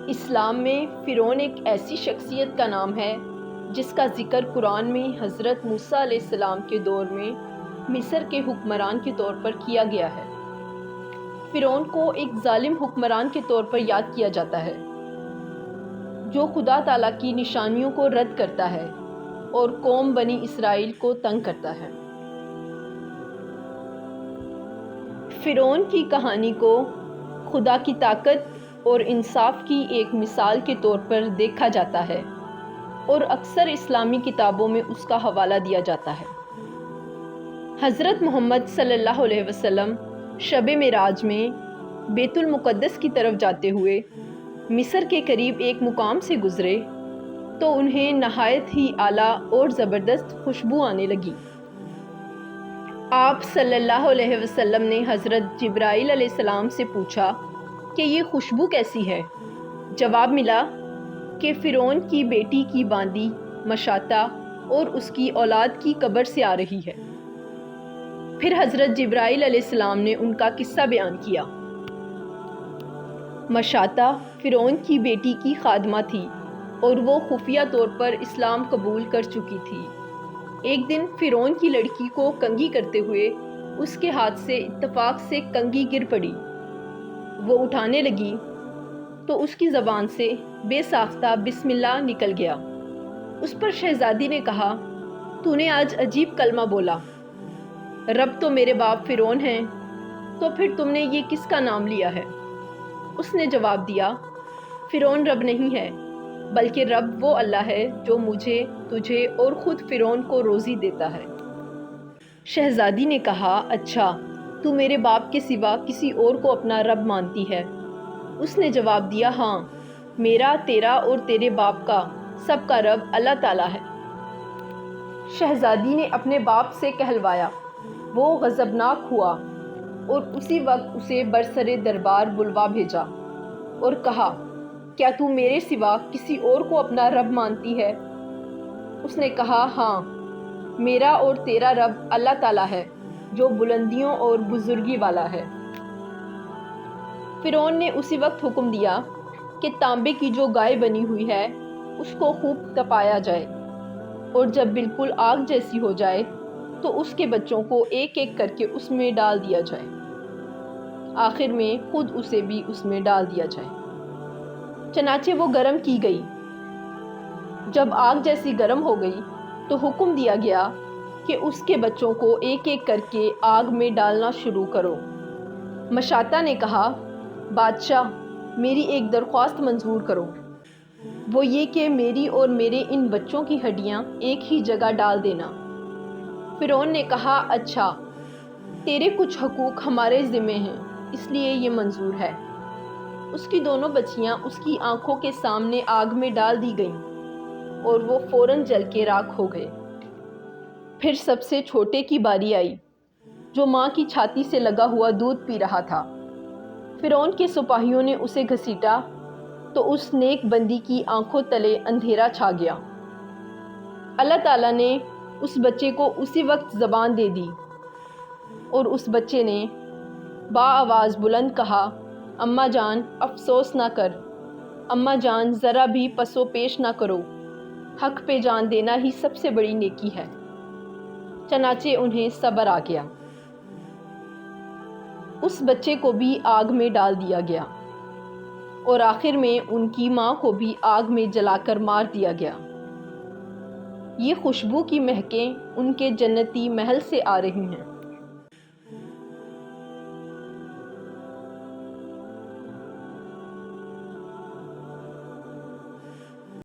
اسلام میں فرعون ایک ایسی شخصیت کا نام ہے جس کا ذکر قرآن میں حضرت موسیٰ علیہ السلام کے دور میں مصر کے حکمران کے طور پر کیا گیا ہے۔ فرعون کو ایک ظالم حکمران کے طور پر یاد کیا جاتا ہے جو خدا تعالیٰ کی نشانیوں کو رد کرتا ہے اور قوم بنی اسرائیل کو تنگ کرتا ہے۔ فرعون کی کہانی کو خدا کی طاقت اور انصاف کی ایک مثال کے طور پر دیکھا جاتا ہے اور اکثر اسلامی کتابوں میں اس کا حوالہ دیا جاتا ہے۔ حضرت محمد صلی اللہ علیہ وسلم شب معراج میں بیت المقدس کی طرف جاتے ہوئے مصر کے قریب ایک مقام سے گزرے تو انہیں نہایت ہی اعلیٰ اور زبردست خوشبو آنے لگی۔ آپ صلی اللہ علیہ وسلم نے حضرت جبرائیل علیہ السلام سے پوچھا کہ یہ خوشبو کیسی ہے؟ جواب ملا کہ فرعون کی بیٹی کی باندی مشاطہ اور اس کی اولاد کی قبر سے آ رہی ہے۔ پھر حضرت جبرائیل علیہ السلام نے ان کا قصہ بیان کیا۔ مشاطہ فرعون کی بیٹی کی خادمہ تھی اور وہ خفیہ طور پر اسلام قبول کر چکی تھی۔ ایک دن فرعون کی لڑکی کو کنگھی کرتے ہوئے اس کے ہاتھ سے اتفاق سے کنگھی گر پڑی۔ وہ اٹھانے لگی تو اس کی زبان سے بے ساختہ بسم اللہ نکل گیا۔ اس پر شہزادی نے کہا، تو نے آج عجیب کلمہ بولا، رب تو میرے باپ فرعون ہیں، تو پھر تم نے یہ کس کا نام لیا ہے؟ اس نے جواب دیا، فرعون رب نہیں ہے، بلکہ رب وہ اللہ ہے جو مجھے، تجھے اور خود فرعون کو روزی دیتا ہے۔ شہزادی نے کہا، اچھا تو میرے باپ کے سوا کسی اور کو اپنا رب مانتی ہے؟ اس نے جواب دیا، ہاں، میرا، تیرا اور تیرے باپ کا سب کا رب اللہ تعالیٰ ہے۔ شہزادی نے اپنے باپ سے کہلوایا۔ وہ غضبناک ہوا اور اسی وقت اسے برسر دربار بلوا بھیجا اور کہا، کیا تو میرے سوا کسی اور کو اپنا رب مانتی ہے؟ اس نے کہا، ہاں، میرا اور تیرا رب اللہ تعالیٰ ہے جو بلندیوں اور بزرگی والا ہے۔ فرعون نے اسی وقت حکم دیا کہ تانبے کی جو گائے بنی ہوئی ہے اس کو خوب تپایا جائے اور جب بالکل آگ جیسی ہو جائے تو اس کے بچوں کو ایک ایک کر کے اس میں ڈال دیا جائے، آخر میں خود اسے بھی اس میں ڈال دیا جائے۔ چنانچہ وہ گرم کی گئی۔ جب آگ جیسی گرم ہو گئی تو حکم دیا گیا کہ اس کے بچوں کو ایک ایک کر کے آگ میں ڈالنا شروع کرو۔ مشاطہ نے کہا، بادشاہ، میری ایک درخواست منظور کرو، وہ یہ کہ میری اور میرے ان بچوں کی ہڈیاں ایک ہی جگہ ڈال دینا۔ فرعون نے کہا، اچھا، تیرے کچھ حقوق ہمارے ذمہ ہیں، اس لیے یہ منظور ہے۔ اس کی دونوں بچیاں اس کی آنکھوں کے سامنے آگ میں ڈال دی گئیں اور وہ فوراً جل کے راکھ ہو گئے۔ پھر سب سے چھوٹے کی باری آئی جو ماں کی چھاتی سے لگا ہوا دودھ پی رہا تھا۔ فرعون کے سپاہیوں نے اسے گھسیٹا تو اس نیک بندی کی آنکھوں تلے اندھیرا چھا گیا۔ اللہ تعالیٰ نے اس بچے کو اسی وقت زبان دے دی اور اس بچے نے آواز بلند کہا، اماں جان افسوس نہ کر، اماں جان ذرا بھی پس و پیش نہ کرو، حق پہ جان دینا ہی سب سے بڑی نیکی ہے۔ چنانچہ انہیں صبر آ گیا۔ اس بچے کو بھی آگ میں ڈال دیا گیا اور آخر میں ان کی ماں کو بھی آگ میں جلا کر مار دیا گیا۔ یہ خوشبو کی مہکیں ان کے جنتی محل سے آ رہی ہیں۔